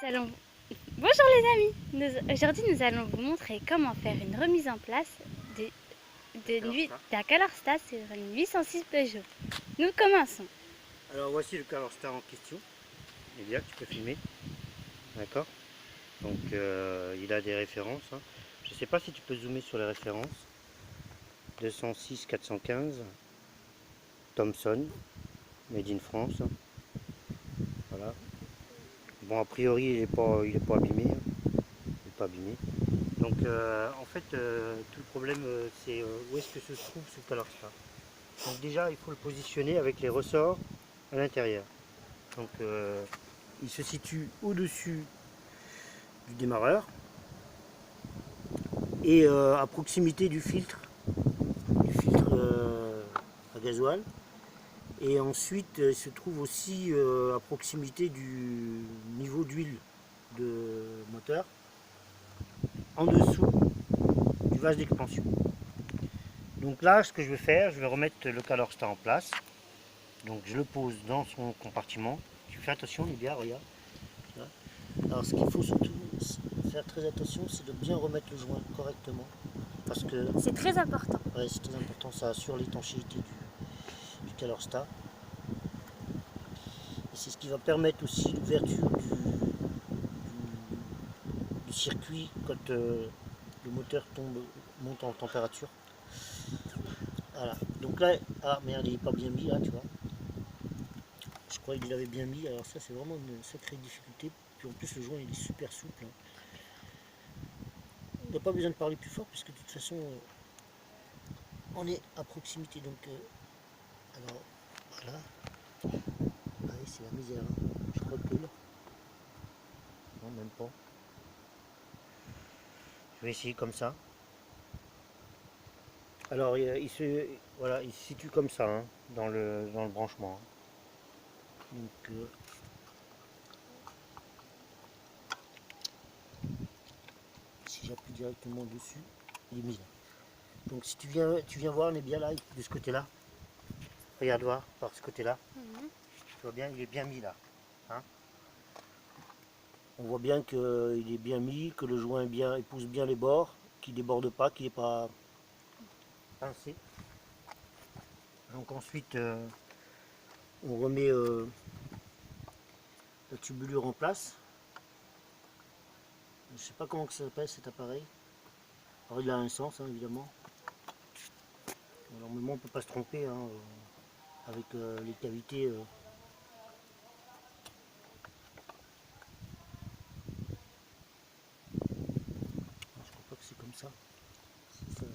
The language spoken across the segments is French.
allons... Bonjour les amis. Aujourd'hui nous allons vous montrer comment faire une remise en place d'un ColorStar sur une 806 Peugeot. Nous commençons. Alors voici le ColorStar en question. Elia, tu peux filmer. D'accord. Donc il a des références. Hein. Je ne sais pas si tu peux zoomer sur les références. 206 415 Thomson, Made in France. Voilà. Bon, a priori il est pas abîmé. Il est pas abîmé. Donc en fait tout le problème c'est où est-ce que se trouve ce ColorStar. Donc déjà il faut le positionner avec les ressorts à l'intérieur. Donc il se situe au-dessus du démarreur et à proximité du filtre à gasoil. Et ensuite il se trouve aussi à proximité du niveau d'huile de moteur, en dessous du vase d'expansion. Donc là, ce que je vais faire, je vais remettre le ColorStar en place. Donc je le pose dans son compartiment. Tu fais attention, Lydia, regarde. Alors ce qu'il faut surtout faire très attention, c'est de bien remettre le joint correctement. Parce que c'est très important. Ouais, c'est très important, ça assure l'étanchéité du ColorStar. Et c'est ce qui va permettre aussi l'ouverture du circuit quand le moteur monte en température. Voilà. Donc là, ah merde, il n'est pas bien mis là, tu vois. Je croyais qu'il l'avait bien mis, alors ça c'est vraiment une sacrée difficulté. Puis en plus le joint il est super souple. Hein. On n'a pas besoin de parler plus fort puisque de toute façon on est à proximité. Donc alors voilà. Ouais, c'est la misère. Hein. Je recule. Non, même pas. Je vais essayer comme ça. Alors il se situe comme ça hein, dans le branchement. Donc si j'appuie directement dessus, il est mis là. Donc si tu viens voir, on est bien là, de ce côté-là. Regarde voir par ce côté-là. Tu vois bien, il est bien mis là. Hein. On voit bien qu'il est bien mis, que le joint épouse bien les bords, qu'il ne déborde pas, qu'il n'est pas pincé. Donc ensuite, on remet la tubulure en place. Je ne sais pas comment ça s'appelle cet appareil. Alors il a un sens hein, évidemment. Normalement on ne peut pas se tromper hein, avec les cavités. Je crois pas que c'est comme ça. C'est ça.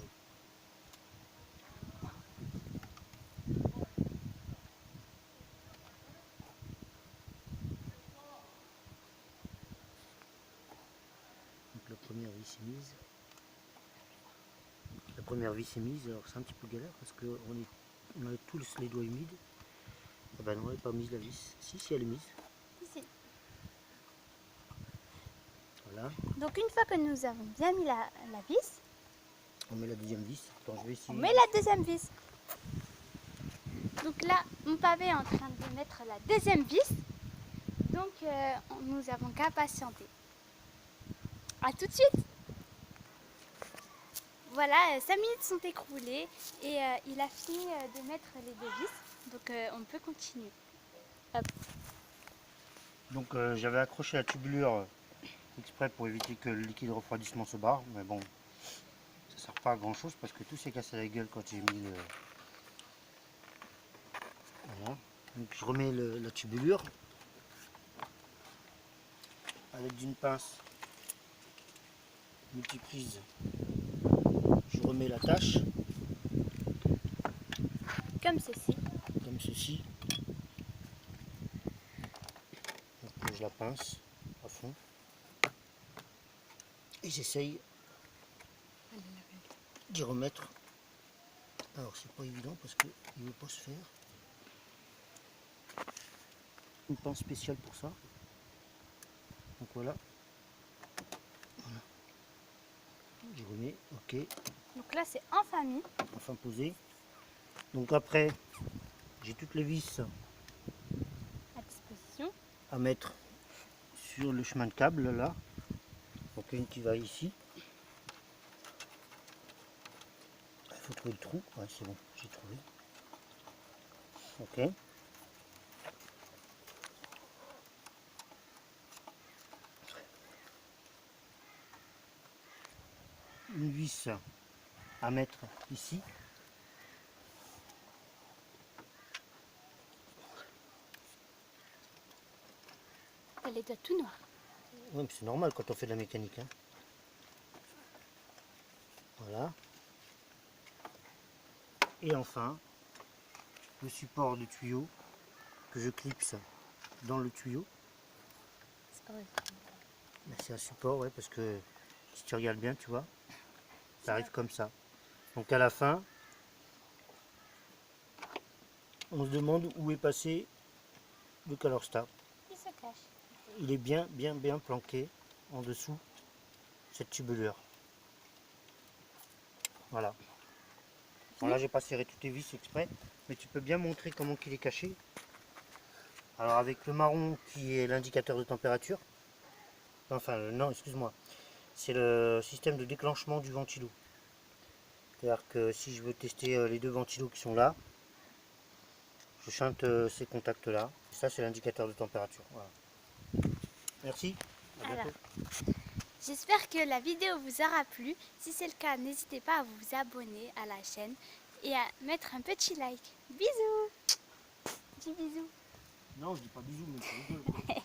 Donc la première vis est mise. La première vis est mise, alors c'est un petit peu galère parce qu'on a tous les doigts humides. Ah ben non, elle n'est pas mise la vis. Si, elle est mise. Ici. Voilà. Donc une fois que nous avons bien mis la vis, on met la deuxième vis. Attends, je vais essayer. On met la deuxième vis. Donc là, mon pavé est en train de mettre la deuxième vis. Donc nous avons qu'à patienter. A tout de suite. Voilà, 5 minutes sont écoulées et il a fini de mettre les deux vis. Donc on peut continuer. Hop. Donc j'avais accroché la tubulure exprès pour éviter que le liquide refroidissement se barre. Mais bon, ça sert pas à grand chose parce que tout s'est cassé la gueule quand j'ai mis le... Voilà. Donc je remets la tubulure avec d'une pince multiprise. Je remets la tâche Comme ceci. Comme ceci. Donc je la pince à fond et j'essaye d'y remettre. Alors c'est pas évident parce qu'il ne veut pas se faire. Une pince spéciale pour ça. Donc voilà. Je remets, ok. Donc là c'est enfin mis. Enfin posé. Donc après, j'ai toutes les vis À disposition. à mettre sur le chemin de câble là. Donc une qui va ici. Il faut trouver le trou. Ouais, c'est bon, j'ai trouvé. Ok. Une vis à mettre ici. T'as les doigts tout noirs. Oui, c'est normal quand on fait de la mécanique. Hein. Voilà. Et enfin, le support de tuyau que je clipse dans le tuyau. C'est un support, ouais, parce que si tu regardes bien, tu vois, ça arrive comme ça. Donc à la fin, on se demande où est passé le Color Star. Il se cache. Il est bien planqué en dessous cette tubulure. Voilà. Bon, là j'ai pas serré toutes les vis exprès, mais tu peux bien montrer comment il est caché. Alors avec le marron qui est l'indicateur de température, enfin non excuse-moi, c'est le système de déclenchement du ventilo. C'est-à-dire que si je veux tester les deux ventilos qui sont là, je chante ces contacts là, et ça c'est l'indicateur de température. Voilà. Merci, à bientôt. Alors, j'espère que la vidéo vous aura plu. Si c'est le cas, n'hésitez pas à vous abonner à la chaîne et à mettre un petit like. Bisous. Dis bisous. Non, je dis pas bisous, mais tu rigoles.